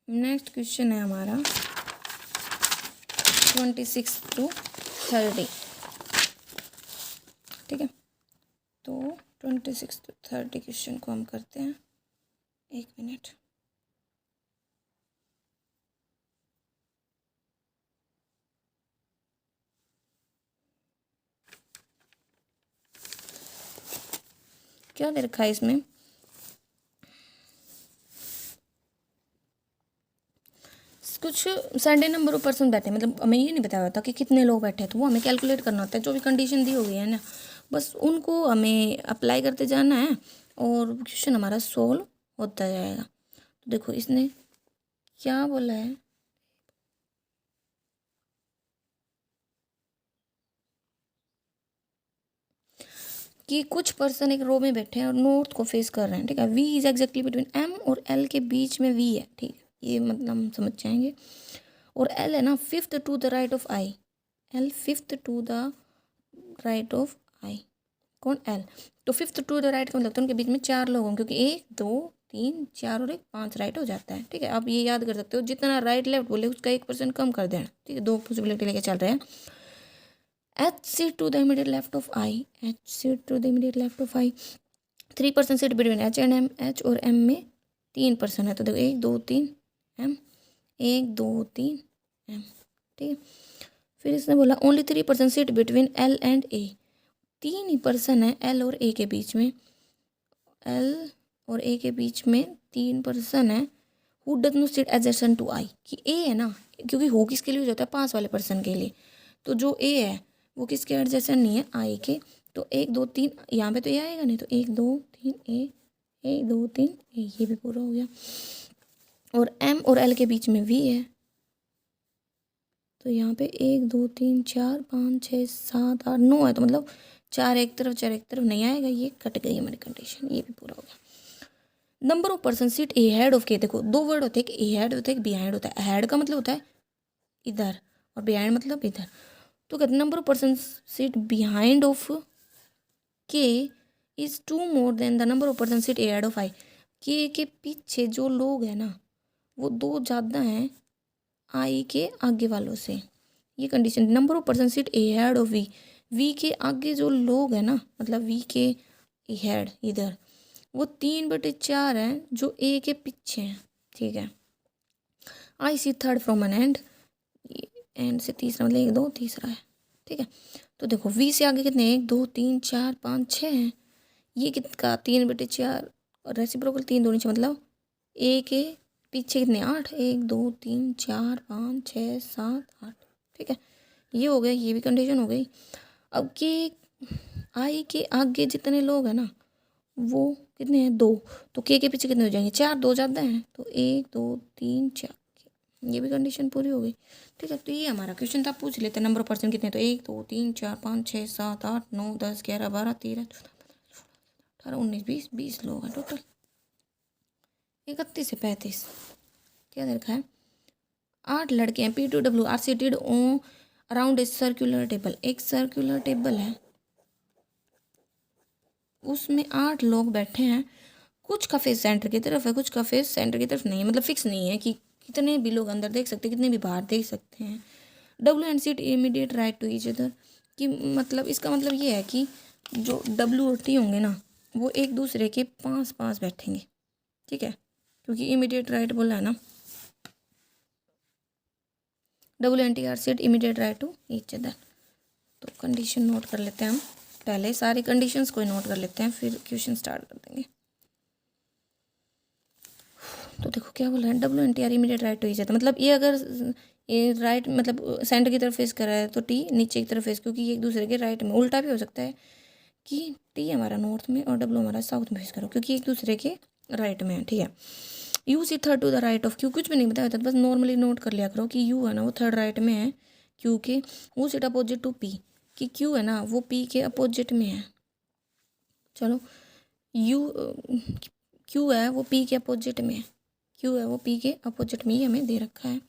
नेक्स्ट क्वेश्चन है हमारा 26 to 30। ठीक है, 30 क्वेश्चन को हम करते हैं। 1 मिनट। क्या दे रखा है इसमें? कुछ सर्टेन नंबर ऑफ पर्सन बैठे, मतलब हमें ये नहीं बताया होता कि कितने लोग बैठे हैं, तो वो हमें कैलकुलेट करना होता है। जो भी कंडीशन दी हुई है ना, बस उनको हमें अप्लाई करते जाना है और क्वेश्चन हमारा सोल्व होता जाएगा। तो देखो इसने क्या बोला है कि कुछ पर्सन एक रो में बैठे हैं और नॉर्थ को फेस कर रहे हैं, ठीक है। V is exactly between M और एल के बीच में वी है, ठीक है, ये मतलब हम समझ जाएंगे। और एल है ना fifth to the right of I, L fifth to the right of I, कौन? एल। तो फिफ्थ टू द राइट का मतलब तो उनके बीच में 4 लोग होंगे, क्योंकि 1 2 3 4 और 1 5 राइट हो जाता है, ठीक है। आप ये याद कर सकते हो, जितना राइट लेफ्ट बोले उसका 1% कम कर देना, ठीक है। 2 पॉसिबिलिटी लेके चल रहे हैं। H seat to the immediate left of I, H seat to the immediate left of I, 3% seat between H and M, H और एम में 3% है, तो देखो 1 2 3 एम, 1 2 3 एम, ठीक है। फिर इसने बोला only 3% seat between L and A, 3 he person है एल और ए के बीच में, एल और ए के बीच में 3 पर्सन है। Who does not sit adjacent to I, कि ए है ना, क्योंकि हु किसके लिए हो जाता है? पास वाले पर्सन के लिए, तो जो ए है वो किसके एडजेसेंट नहीं है? आई के। तो 1 2 3 यहाँ पे तो ए आएगा नहीं, तो 1 2 3 ए, 1 2 3 ए, ये भी पूरा हो गया। और एम और एल के बीच में वी है, तो यहाँ पे 1 2 3 4 5 6 7 8 9 है, तो मतलब 4 एक तरफ 4 एक तरफ नहीं आएगा, ये कट गई हमारी कंडीशन, ये भी पूरा हो गया। Number of person seat ahead of के, देखो 2 वर्ड होते हैं, एक ए हेड होता है, एक बिहाइंड होता है। हेड का मतलब होता है इधर और बिहाइंड मतलब इधर। तो कहते number of person seat behind of K is 2 more than the number of person seat ahead of I, K पीछे जो लोग हैं ना वो 2 ज़्यादा हैं आई के आगे वालों से, ये condition. Number of person seat ahead of V, V के आगे जो लोग हैं ना, मतलब वी के हेड इधर, वो 3/4 हैं जो ए के पीछे हैं, ठीक है। आई सी थर्ड फ्रॉम एन एंड से तीसरा, मतलब 1 2 तीसरा है, ठीक है। तो देखो वी से आगे कितने 1 2 3 4 5 6 हैं, ये कितना 3/4 और रेसिप्रोकल 3 2 नीचे, मतलब ए के पीछे कितने 8 1 2 3 4 5 6 7 8, ठीक है। ये हो गया, ये भी कंडीशन हो गई। अब के आई के आगे जितने लोग हैं ना वो कितने हैं 2, तो के पीछे कितने हो जाएंगे 4, 2 ज़्यादा हैं, तो 1 2 3 4, ये भी कंडीशन पूरी हो गई, ठीक है। तो ये हमारा क्वेश्चन था, पूछ लेते नंबर ऑफ पर्सन कितने, तो 1 2 3 4 5 6 7 8 9 10 11 12 13 14 15 16 18 19 20 लोग हैं टोटल, 31 से 35। क्या दे रखा है? 8 लड़के हैं, P2W are seated on around a circular table, एक सर्कुलर टेबल है उसमें 8 लोग बैठे हैं, कुछ का फेस सेंटर की तरफ है, कुछ का फेस सेंटर की तरफ नहीं है, मतलब फिक्स नहीं है कि कितने भी लोग अंदर देख सकते हैं, कितने भी बाहर देख सकते हैं। W and seat immediate right to each other, कि मतलब इसका मतलब ये है कि जो डब्ल्यू और टी होंगे ना वो एक दूसरे के पास पास बैठेंगे, ठीक है, क्योंकि इमीडिएट राइट बोला है ना। W and T are seat immediate right to each other. तो कंडीशन नोट कर लेते हैं हम, पहले सारी कंडीशंस को नोट कर लेते हैं फिर क्वेश्चन स्टार्ट कर देंगे। तो देखो क्या बोल रहा है, W and T are immediate right to each other, मतलब ये अगर ये राइट मतलब सेंटर की तरफ फेस कर रहा है तो टी नीचे की तरफ फेस, क्योंकि ये एक दूसरे के राइट में। उल्टा भी हो सकता है कि टी हमारा नॉर्थ में और डब्ल्यू हमारा साउथ में फेस करो, क्योंकि एक दूसरे के राइट में है, ठीक है। U C third to the right of Q, कुछ भी नहीं बताया होता, बस नॉर्मली नोट कर लिया करो कि यू है ना वो थर्ड राइट में है क्यू के, वो सीट अपोजिट टू पी, कि क्यू है ना वो पी के अपोजिट में है। चलो यू क्यू है वो पी के अपोजिट में है, क्यू है वो पी के अपोजिट में ही हमें दे रखा है।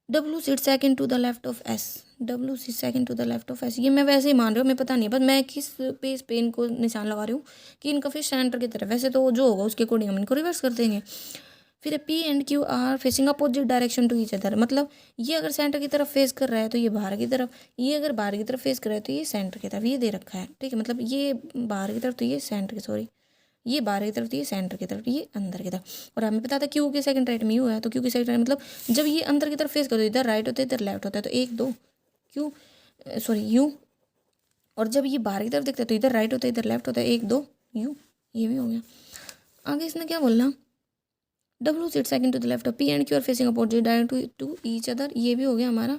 W seat second to the left of S, W seat second to the left of S, ये मैं वैसे ही मान रही हूँ, मैं पता नहीं बस मैं किस पेज पे इनको निशान लगा रही हूँ कि इनका फिर सेंटर की तरफ, वैसे तो जो होगा उसके अकॉर्डिंग हम इनको रिवर्स कर देंगे। फिर P and Q are facing opposite direction to each other, मतलब ये अगर सेंटर की तरफ फेस कर रहा है तो ये बाहर की तरफ, ये अगर बाहर की तरफ फेस कर रहा है तो ये सेंटर की तरफ, ये दे रखा है, ठीक है। मतलब ये बाहर की तरफ तो ये सेंटर की, सॉरी ये बाहर की तरफ तो ये सेंटर की तरफ, ये अंदर की तरफ। और हमें पता था क्यू के सेकंड राइट में यू है, तो क्यू के सेकंड राइट मतलब जब ये अंदर की तरफ फेस करो इधर राइट होता है इधर लेफ्ट होता है, तो एक दो क्यू सॉरी यू, और जब ये बाहर की तरफ दिखता है तो इधर राइट होता है इधर लेफ्ट होता है, एक दो यू, ये भी हो गया। आगे इसने क्या बोलना, W sit second to the left of P and Q are facing opposite direct to each other, ये भी हो गया हमारा।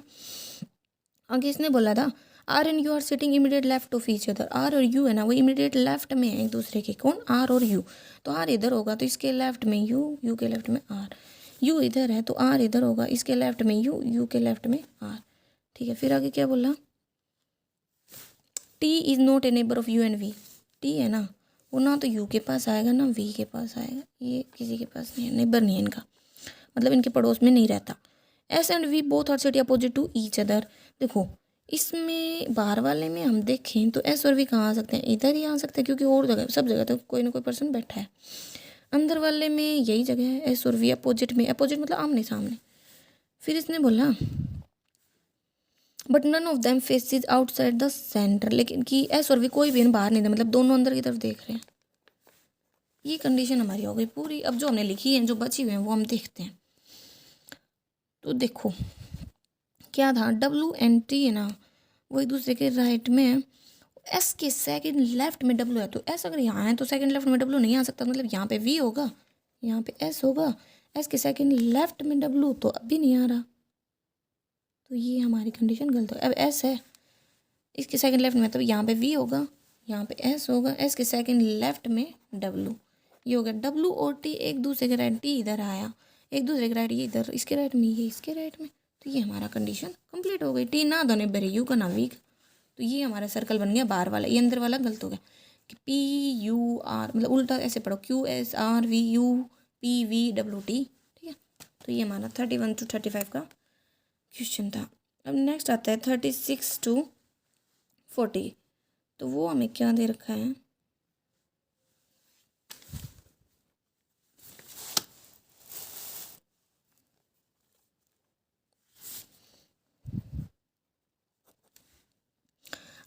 आगे इसने बोला था R and U are sitting immediate left of each other, R और यू है ना वो इमीडिएट लेफ्ट में है एक दूसरे के, कौन, आर और यू। तो आर इधर होगा तो इसके लेफ्ट में यू, यू के लेफ्ट में आर, यू इधर है तो आर इधर होगा, इसके लेफ्ट में यू, यू के लेफ्ट में आर, ठीक है। फिर आगे क्या बोला, T is not a neighbour of U and V, T है ना वो ना तो यू के पास आएगा ना वी के पास आएगा, ये किसी के पास नहीं है, नेबर नहीं है इनका, मतलब इनके पड़ोस में नहीं रहता। S and V both are seated opposite to each other, देखो इसमें बाहर वाले में हम देखें तो एस और वी कहाँ आ सकते हैं, इधर ही आ सकते हैं क्योंकि और जगह सब जगह तो कोई ना कोई पर्सन बैठा है। अंदर वाले में यही जगह है, एस और वी अपोजिट में, अपोजिट मतलब आमने सामने। फिर इसने बोला but none of them faces outside the centre, लेकिन कि एस और वी कोई भी बाहर नहीं था, मतलब दोनों अंदर की तरफ देख रहे हैं। ये कंडीशन हमारी हो गई पूरी। अब जो हमने लिखी है जो बची हुई हैं वो हम देखते हैं। तो देखो क्या था, डब्ल्यू एंड टी है ना वो एक दूसरे के राइट में है, एस के सेकंड लेफ्ट में डब्ल्यू है, तो एस अगर यहाँ है तो सेकंड लेफ्ट में डब्ल्यू नहीं आ सकता, मतलब यहाँ पे वी होगा यहाँ पे एस होगा, एस के सेकंड लेफ्ट में डब्ल्यू तो अब भी नहीं आ रहा, तो ये हमारी कंडीशन गलत है। अब एस है इसके सेकंड लेफ्ट में, तो यहाँ पे वी होगा यहाँ पे एस होगा, एस के सेकंड लेफ्ट में डब्ल्यू, ये हो गया डब्ल्यू और टी एक दूसरे के राइट, टी इधर आया एक दूसरे के राइट, ये इधर इसके राइट में ये इसके राइट में, तो ये हमारा कंडीशन कंप्लीट हो गई। टी ना दोनों बेरे यू का ना वी का, तो ये हमारा सर्कल बन गया बाहर वाला, ये अंदर वाला गलत हो गया कि पी यू आर, मतलब उल्टा ऐसे पढ़ो Q S R V U P V W T, ठीक है। तो ये हमारा 31 to 35 का क्वेश्चन था। अब नेक्स्ट आता है 36 to 40, तो वो हमें क्या दे रखा है,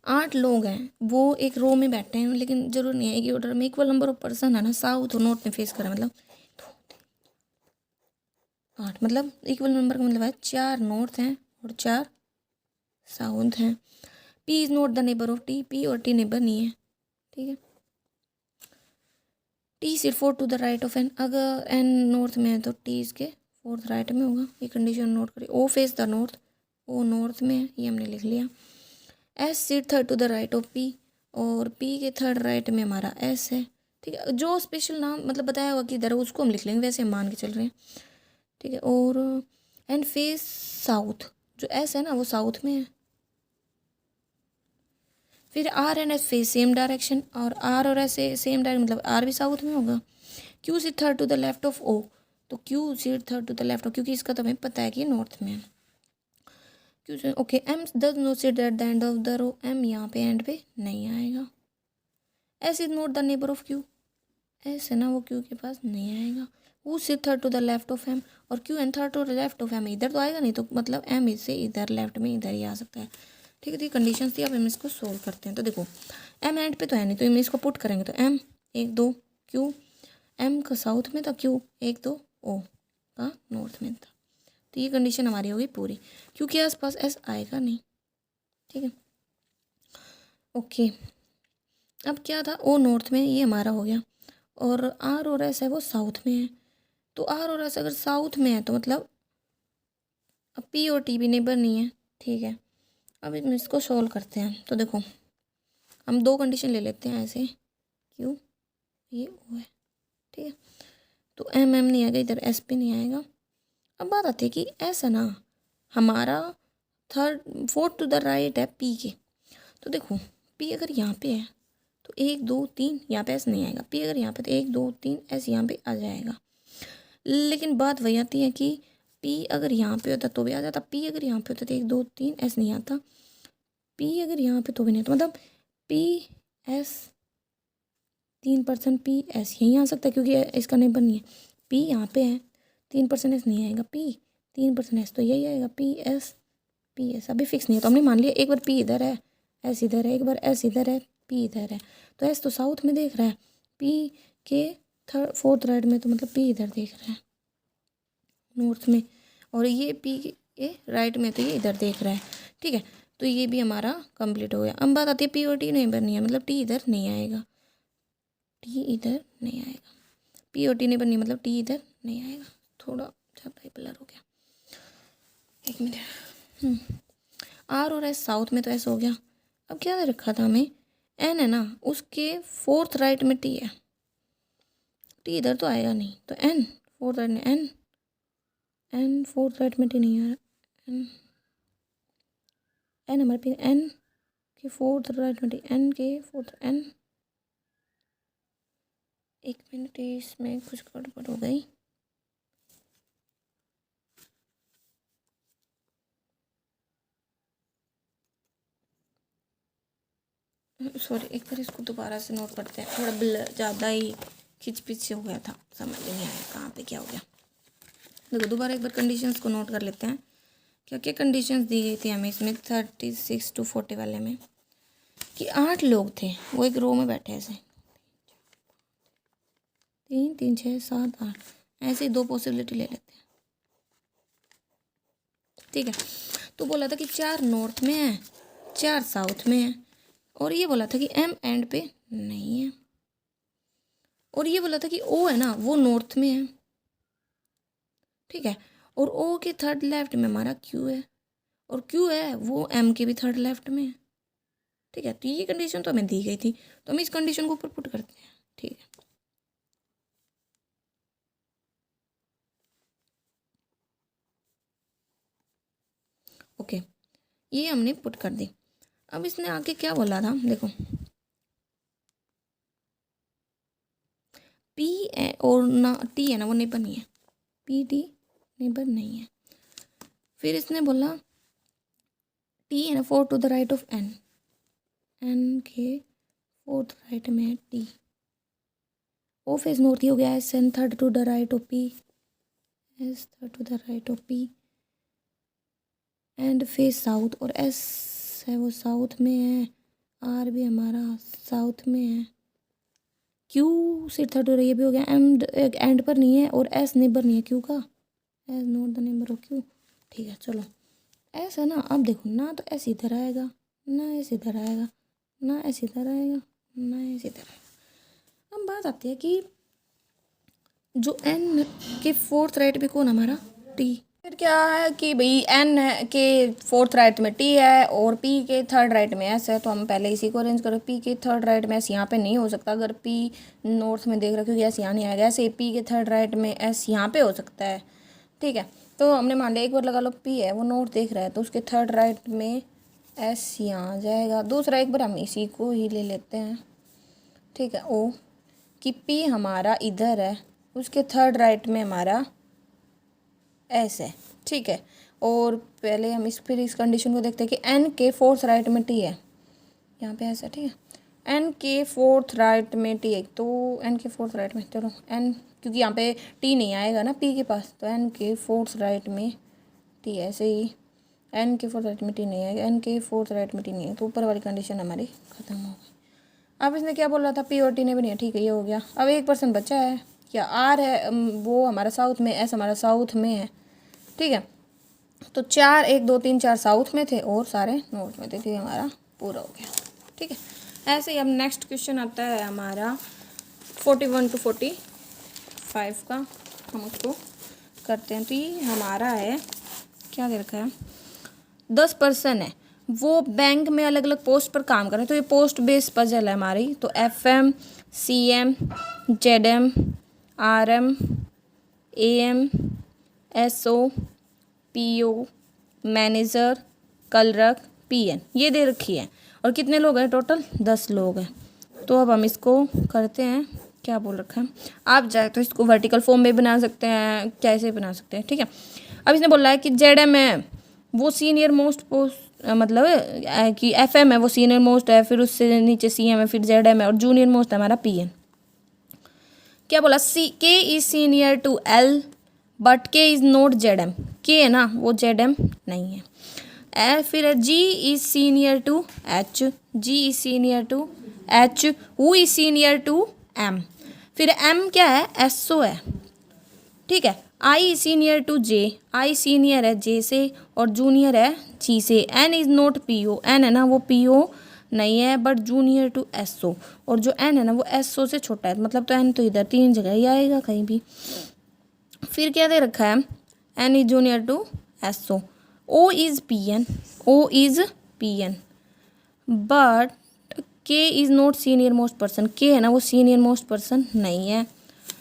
आठ लोग हैं वो एक रो में बैठे हैं, लेकिन जरूर नहीं है एक ही ऑर्डर में, इक्वल नंबर ऑफ पर्सन है ना, साउथ और नॉर्थ में फेस करा, मतलब 8, मतलब इक्वल नंबर का मतलब है 4 नॉर्थ हैं और 4 साउथ हैं। P is not the neighbour of T, P और टी नेबर नहीं है, ठीक है। T sit 4 to the right of N, अगर एन नॉर्थ में है तो टी इसके 4th राइट में होगा, ये कंडीशन नोट करिए। O face the north, O north में है, ये हमने लिख लिया। S seat 3rd to the right of P, और पी के 3rd राइट में हमारा एस है, ठीक है। जो स्पेशल नाम मतलब बताया होगा कि इधर उसको हम लिख लेंगे, वैसे हम मान के चल रहे हैं, ठीक है। और एंड फेस साउथ, जो एस है ना वो साउथ में है। फिर R and S face same direction, और आर और एस सेम डायरेक्शन, मतलब आर भी साउथ में होगा। Q seat 3rd to the left of O, तो Q seat 3rd to the left of, क्योंकि इसका तो हमें पता है कि नॉर्थ में है। Q okay, M does not sit at the end of the row, M यहाँ पे एंड पे नहीं आएगा। S is not the neighbour of Q, S है ना वो क्यू के पास नहीं आएगा। वो sit 3rd to the left of M, और Q and 3rd to the left of M, इधर तो आएगा नहीं, तो मतलब एम इससे इधर लेफ्ट में इधर ही आ सकता है, ठीक है। तो ये कंडीशंस थी, अब हम इसको सोल्व करते हैं। तो देखो एम एंड पे तो है नहीं, तो हम इसको पुट करेंगे, तो एम 1 2 क्यू, एम का साउथ में था, क्यू 1 2 ओ का नॉर्थ में था, तो ये कंडीशन हमारी होगी पूरी, क्योंकि आसपास एस आएगा नहीं, ठीक है। ओके, अब क्या था, ओ नॉर्थ में, ये हमारा हो गया, और आर और एस है वो साउथ में है, तो आर और एस अगर साउथ में है तो मतलब अब पी और टी भी नेबर नहीं है, ठीक है। अब हम इसको सोल्व करते हैं। तो देखो हम 2 कंडीशन ले लेते हैं ऐसे, क्यू ये ओ है, ठीक है। तो एम नहीं आएगा इधर, एस भी नहीं आएगा। अब बात आती है कि एस है ना हमारा 4th टू द राइट है पी के, तो देखो पी अगर यहाँ पे है तो 1 2 3 यहाँ पे एस नहीं आएगा, पी अगर यहाँ पे तो 1 2 3 एस यहाँ पे आ जाएगा। लेकिन बात वही आती है कि पी अगर यहाँ पे होता तो भी आ जाता, पी अगर यहाँ पे होता तो 1 2 3 एस नहीं आता, पी अगर यहाँ पे तो भी नहीं आता, मतलब पी एस 3% पी एस यहीं आ सकता है, क्योंकि इसका नेबर नहीं है। पी यहाँ पे है 3% एस नहीं आएगा, पी 3% एस तो यही आएगा, पी एस अभी फिक्स नहीं है तो हमने मान लिया एक बार पी इधर है, एस इधर है, एक बार एस इधर है, पी इधर है, तो एस तो साउथ में देख रहा है, पी के फोर्थ राइट में, तो मतलब पी इधर देख रहा है नॉर्थ में, और ये पी के राइट में, तो ये इधर देख रहा है। ठीक है, तो ये भी हमारा कंप्लीट हो गया। अब बात आती है पी और टी नहीं बननी है, मतलब टी इधर नहीं आएगा, टी इधर नहीं आएगा, पी और टी नहीं बननी मतलब टी इधर नहीं आएगा। थोड़ा ज़्यादा ब्लर हो गया, एक मिनट। आर और एस साउथ में, तो एस हो गया। अब क्या दे रखा था हमें, एन है ना, उसके फोर्थ राइट में टी है, टी इधर तो आएगा नहीं, तो एन फोर्थ राइट में, एन फोर्थ राइट में टी नहीं आ रहा, एन हमारे पे, एन के फोर्थ राइट में टी, एन के फोर्थ, एन, एक मिनट इसमें कुछ गड़बड़ हो गई। सॉरी, एक बार इसको दोबारा से नोट करते हैं, थोड़ा ज़्यादा ही खिंच से हो गया था, समझ नहीं आया कहाँ पे क्या हो गया। देखो दोबारा एक बार कंडीशंस को नोट कर लेते हैं, क्या क्या कंडीशंस दी गई थी हमें इसमें 36 to 40 वाले में, कि 8 लोग थे, वो एक रो में बैठे ऐसे, 3 3 6 7 8, ऐसे ही 2 पॉसिबिलिटी ले लेते हैं। ठीक है, तो बोला था कि 4 नॉर्थ में है, 4 साउथ में है, और ये बोला था कि एम एंड पे नहीं है, और ये बोला था कि ओ है ना वो नॉर्थ में है। ठीक है, और ओ के थर्ड लेफ्ट में हमारा क्यू है, और क्यू है वो एम के भी थर्ड लेफ्ट में है। ठीक है, तो ये कंडीशन तो हमें दी गई थी, तो हम इस कंडीशन को ऊपर पुट करते हैं। ठीक है, ओके, ये हमने पुट कर दी। अब इसने आगे क्या बोला था, देखो पी और ना टी है ना वो नेबर नहीं है, पी टी नेबर नहीं है। फिर इसने बोला टी है ना 4 to the right of N, N के फोर्थ राइट में है टी, ओ फेस नॉर्थ ही हो गया, S N third to the right of P, S third to the right of P, and face south, और S है वो south में है, आर भी हमारा साउथ में है, क्यू से थर्ड और ये भी हो गया, एंड पर नहीं है, और एस नेबर नहीं है क्यू का, S not the neighbour of Q. ठीक है, चलो एस है ना, अब देखो ना तो एस इधर आएगा, ना एस इधर आएगा, ना एस इधर आएगा, ना एस इधर आएगा। अब बात आती है कि जो एन के फोर्थ राइट में कौन हमारा टी, फिर क्या है कि भाई एन है के फोर्थ राइट में टी है और पी के थर्ड राइट में एस है, तो हम पहले इसी को अरेंज करें। पी के थर्ड राइट में एस यहाँ पे नहीं हो सकता, अगर पी नॉर्थ में देख रहा क्योंकि एस यहाँ नहीं आएगा, ऐसे पी के थर्ड राइट में एस यहाँ पे हो सकता है। ठीक है, तो हमने मान लिया, एक बार लगा लो पी है वो नॉर्थ देख रहा है, तो उसके थर्ड राइट में एस यहाँ आ जाएगा। दूसरा एक बार हम इसी को ही ले लेते हैं। ठीक है, ओ कि पी हमारा इधर है, उसके थर्ड राइट में हमारा एस है। ठीक है, और पहले हम फिर इस कंडीशन को देखते हैं कि एन के फोर्थ राइट में टी है, यहाँ पे ऐसा। ठीक है, एन के फोर्थ राइट में टी है, तो एन के फोर्थ राइट में, चलो एन क्योंकि यहाँ पे टी नहीं आएगा ना पी के पास, तो एन के फोर्थ राइट में टी है, ऐसे ही एन के फोर्थ राइट में टी नहीं आएगा, एन के फोर्थ राइट में टी नहीं है, तो ऊपर वाली कंडीशन हमारी ख़त्म हो गई। अब इसने क्या बोला था, पी और टी ने भी नहीं है। ठीक है, ये हो गया। अब 1% बचा है, क्या आर है वो हमारा साउथ में, एस हमारा साउथ में है। ठीक है, तो 4 1 2 3 4 साउथ में थे और सारे नॉर्थ में थे, तो ये हमारा पूरा हो गया। ठीक है, ऐसे ही अब नेक्स्ट क्वेश्चन आता है हमारा 41 to 45 का, हम उसको करते हैं। तो ये हमारा है, क्या दे रखा है, 10 पर्सन है, वो बैंक में अलग अलग पोस्ट पर काम कर रहे हैं, तो ये पोस्ट बेस्ड पजल है हमारी। तो FM CM ZM RM AM SO PO manager clerk PN, ये दे रखी है। और कितने लोग हैं टोटल, 10 लोग हैं। तो अब हम इसको करते हैं, क्या बोल रखा है, आप चाहे तो इसको वर्टिकल फॉर्म में बना सकते हैं, कैसे बना सकते हैं। ठीक है, अब इसने बोला है कि ZM है वो सीनियर मोस्ट पोस्ट, मतलब कि FM है वो सीनियर मोस्ट है, फिर उससे नीचे CM है, फिर ZM है, और जूनियर मोस्ट है हमारा PN। क्या बोला, K is senior to L but K is not Z M, K है ना वो जेड एम नहीं है। फिर है G is senior to H, G is senior to H, who is senior to M. फिर एम क्या है, एस ओ है, ठीक है। I senior to J, I senior है जे से और जूनियर है जी से। N is not P O, N है ना वो पी ओ नहीं है but junior to S O, और जो एन है ना वो एस ओ से छोटा है, मतलब तो एन तो इधर तीन जगह ही आएगा कहीं भी। फिर क्या दे रखा है, N is junior to S O is P N, O is P N but K is not senior most person, K है ना वो सीनियर मोस्ट पर्सन नहीं है।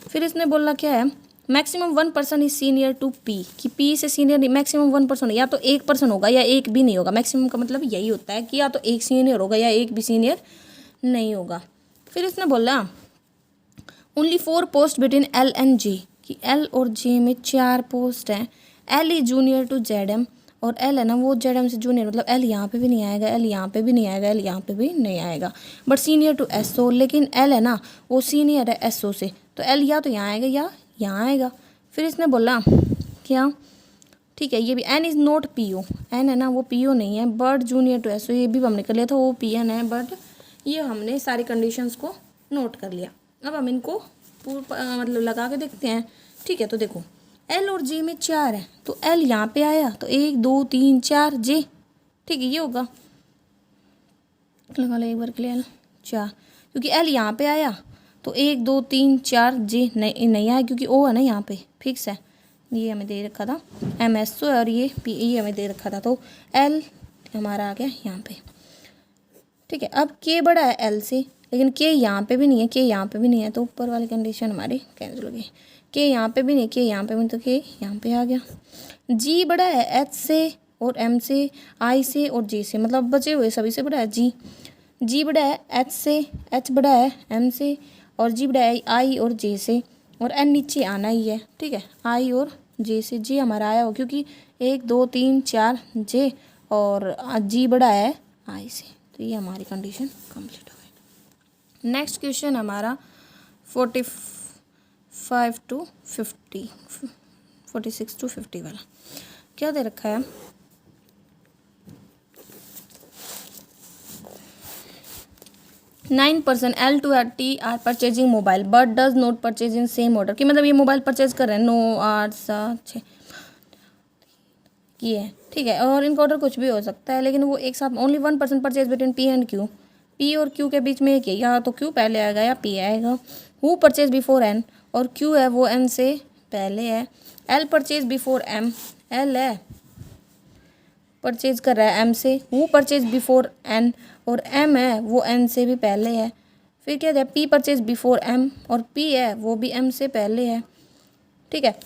फिर इसने बोला क्या है, maximum 1 person is senior to P, कि पी से सीनियर मैक्सिमम 1 पर्सन, या तो 1 पर्सन होगा या एक भी नहीं होगा। मैक्सिमम का मतलब यही होता है कि या तो एक सीनियर होगा या एक भी सीनियर नहीं होगा। फिर इसने बोला only 4 post between L and J, कि एल और जे में 4 पोस्ट हैं। L is junior to Z M, और एल है ना वो जेड एम से जूनियर, मतलब एल यहाँ पे भी नहीं आएगा, एल यहाँ पे भी नहीं आएगा, एल यहाँ पे भी नहीं आएगा, but senior to S O. लेकिन एल है ना वो सीनियर है एस ओ से, तो एल या तो यहाँ आएगा या यहाँ आएगा। फिर इसने बोला क्या, ठीक है, ये भी N is not P O, N है ना वो पी ओ नहीं है but junior to S O, ये भी हमने कर लिया था, वो पी एन है बट ये हमने सारी कंडीशंस को नोट कर लिया। अब हम इनको मतलब लगा के देखते हैं, ठीक है। तो देखो एल और जे में 4 है, तो एल यहाँ पे आया तो 1 2 3 4 जे, ठीक है, ये होगा, लगा लो एक बार के लिए एल 4, क्योंकि एल यहाँ पे आया तो 1 2 3 4 जे नहीं आया, क्योंकि ओ है ना यहाँ पे फिक्स है, ये हमें दे रखा था एम एस ओ है और ये पी ई हमें दे रखा था, तो एल हमारा आ गया यहाँ पे, ठीक है। अब के बड़ा है एल से, लेकिन के यहाँ पे भी नहीं है, के यहाँ पे भी नहीं है, तो ऊपर वाली कंडीशन हमारी कैंसिल हो गई। के यहाँ पे भी नहीं, के यहाँ पे भी नहीं, तो के यहाँ पे आ गया। जी बड़ा है एच से और एम से, आई से और जे से, मतलब बचे हुए सभी से बड़ा है जी। जी बड़ा है एच से, एच बड़ा है एम से, और जी बड़ा है आई और जे से, और एन नीचे आना ही है, ठीक है, आई और जे से। जे हमारा आया हो क्योंकि 1 2 3 4 जे, और जी बड़ा है आई से, तो ये हमारी कंडीशन कंप्लीट हो गई। नेक्स्ट क्वेश्चन हमारा 45 to 50, 46 to 50 वाला क्या दे रखा है, nine person L two T R purchasing mobile but does not purchase in same order, कि मतलब ये मोबाइल परचेज कर रहे हैं 9 8 7 6 ये है, ठीक है, और इनका ऑर्डर कुछ भी हो सकता है, लेकिन वो एक साथ only 1 person purchase between P and Q, P और क्यू के बीच में एक है, या तो क्यू पहले आएगा या पी आएगा। हु परचेज बिफोर एन, और क्यू है वो एन से पहले है। L purchase before M, L है परचेज कर रहा है एम से। हु परचेज बिफोर एन, और एम है वो एन से भी पहले है। फिर क्या है, पी परचेज बिफोर एम, और पी है वो भी एम से पहले है, ठीक है।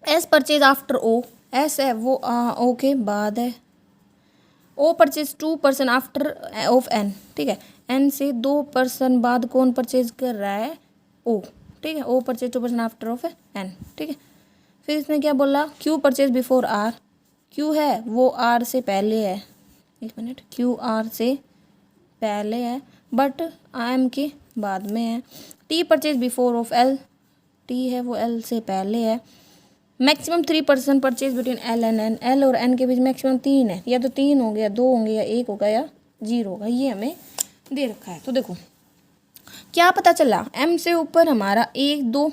S purchase after O, S है वो ओ के बाद है। O purchase 2 person after of N, ठीक है, एन से 2 पर्सन बाद कौन परचेज कर रहा है, ओ, ठीक है, O purchase 2 person after of N, ठीक है। फिर इसने क्या बोला, Q purchase before R, Q है वो आर से पहले है, 1 मिनट, क्यू आर से पहले है बट आई एम के बाद में है। T purchase before of L, T है वो एल से पहले है। Maximum 3 person purchase between L and N, L और एन के बीच मैक्सिमम 3 है, या तो 3 होंगे या 2 होंगे या 1 होगा या 0 होगा, ये हमें दे रखा है। तो देखो क्या पता चला, एम से ऊपर हमारा 1 2,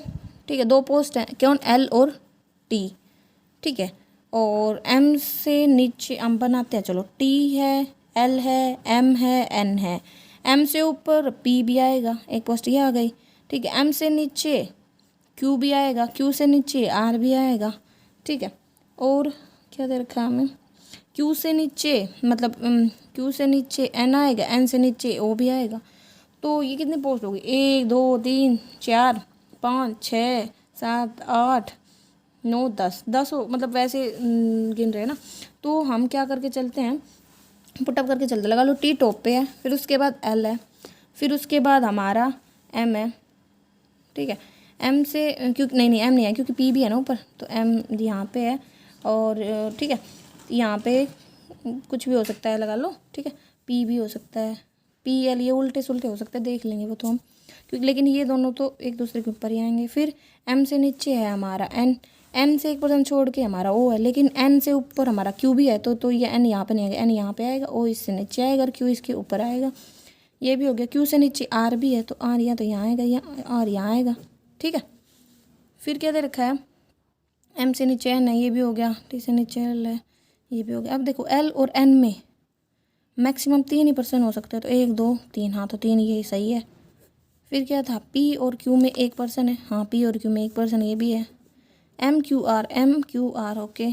ठीक है, 2 पोस्ट हैं, कौन, एल और टी, ठीक है, और एम से नीचे हम बनाते हैं, चलो टी है, एल है, एम है, एन है। एम से ऊपर पी भी आएगा, एक पोस्ट ये आ गई, ठीक है। एम से नीचे क्यू भी आएगा, क्यू से नीचे आर भी आएगा, ठीक है। और क्या दे रखा है हमें, क्यू से नीचे मतलब क्यू से नीचे एन आएगा, एन से नीचे ओ भी आएगा। तो ये कितनी पोस्ट होगी, 1 2 3 4 5 6 7 8 9 10 हो, मतलब वैसे गिन रहे हैं ना। तो हम क्या करके चलते हैं, पुटअप करके चलते, लगा लो टी टॉप पे है, फिर उसके बाद एल है, फिर उसके बाद हमारा एम है, ठीक है। एम से क्योंकि नहीं एम नहीं है क्योंकि पी भी है ना ऊपर, तो एम यहाँ पे है, और ठीक है, यहाँ पे कुछ भी हो सकता है, लगा लो, ठीक है, पी भी हो सकता है, पी एल, ये उल्टे सुलटे हो सकते हैं, देख लेंगे वो तो हम, क्योंकि लेकिन ये दोनों तो एक दूसरे के ऊपर ही आएंगे। फिर एम से नीचे है हमारा एन, एन से 1% छोड़ के हमारा ओ है, लेकिन एन से ऊपर हमारा क्यू भी है, तो ये एन यहाँ पे नहीं आएगा, एन यहाँ पे आएगा, ओ इससे नीचे आएगा और क्यू इसके ऊपर आएगा। ये भी हो गया। क्यू से नीचे आर भी है, तो आर यहाँ तो यहाँ आएगा, या आर यहाँ आएगा। ठीक है, फिर क्या दे रखा है, एम से नीचे एन है, ये भी हो गया। टी से नीचे एल है, ये भी हो गया। अब देखो एल और एन में मैक्सिमम 3% हो सकते हैं, तो 1 2 3, हाँ तो 3 ये सही है। फिर क्या था, पी और क्यू में 1% है, हाँ पी और क्यू में 1%, ये भी है। M Q R okay,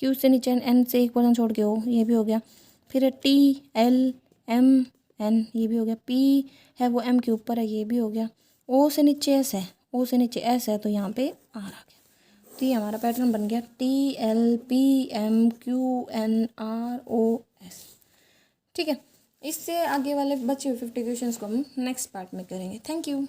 Q से नीचे एन से 1% छोड़ के हो, ये भी हो गया। फिर टी एल एम एन, ये भी हो गया। पी है वो एम के ऊपर है, ये भी हो गया। ओ से नीचे एस है, ओ से नीचे एस है, तो यहाँ पे आर आ गया। तो ये हमारा पैटर्न बन गया, T L P M Q N R O S. ठीक है, इससे आगे वाले बचे हुए 50 क्वेश्चंस को हम नेक्स्ट पार्ट में करेंगे। Thank you.